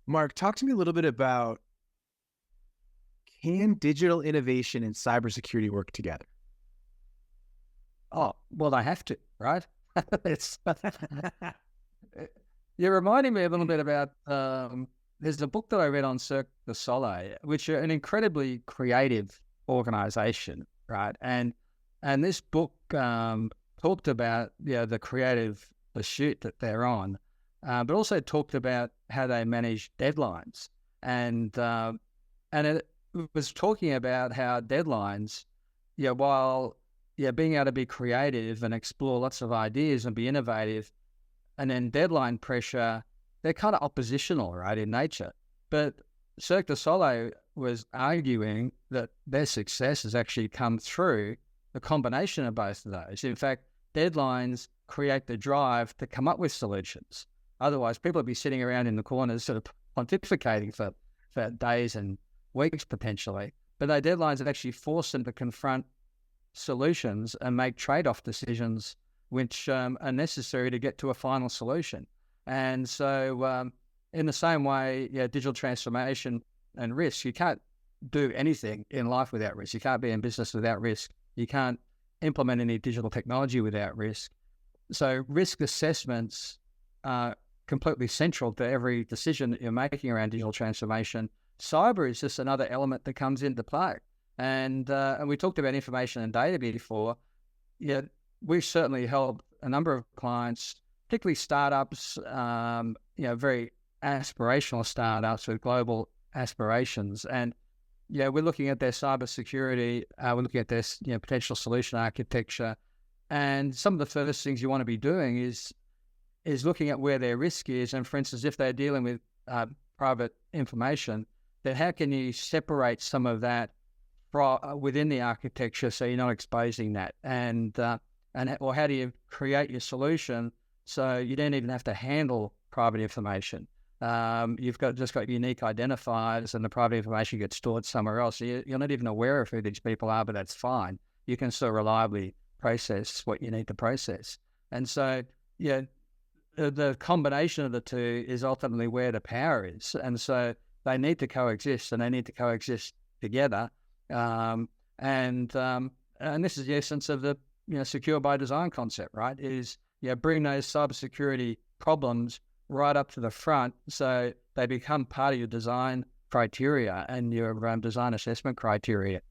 Mark, talk to me a little bit about, can digital innovation and cybersecurity work together? Oh, well, they have to, right? It's You're reminding me a little bit about there's a book that I read on Cirque du Soleil, which are an incredibly creative organization, right? And this book talked about the creative pursuit that they're on, but also talked about how they manage deadlines, and and it was talking about how deadlines, while being able to be creative and explore lots of ideas and be innovative, and then deadline pressure, they're kind of oppositional, right, in nature. But Cirque du Soleil was arguing that their success has actually come through the combination of both of those. In fact, deadlines create the drive to come up with solutions. Otherwise, people would be sitting around in the corners sort of pontificating for days and weeks potentially. But their deadlines have actually forced them to confront solutions and make trade-off decisions which are necessary to get to a final solution. And so in the same way, digital transformation and risk, you can't do anything in life without risk. You can't be in business without risk. You can't implement any digital technology without risk. So risk assessments are completely central to every decision that you're making around digital transformation. Cyber is just another element that comes into play. And we talked about information and data before. Yeah, we've certainly helped a number of clients, particularly startups, very aspirational startups with global aspirations. And we're looking at their cybersecurity, we're looking at their potential solution architecture. And some of the first things you want to be doing is looking at where their risk is. And for instance, if they're dealing with private information, then how can you separate some of that within the architecture so you're not exposing that? Or how do you create your solution so you don't even have to handle private information? You've just got unique identifiers, and the private information gets stored somewhere else. So you're not even aware of who these people are, but that's fine. You can still reliably process what you need to process. And so, the combination of the two is ultimately where the power is. And so they need to coexist, and they need to coexist together. And this is the essence of the secure by design concept, right? Is bring those cybersecurity problems right up to the front, so they become part of your design criteria and your design assessment criteria.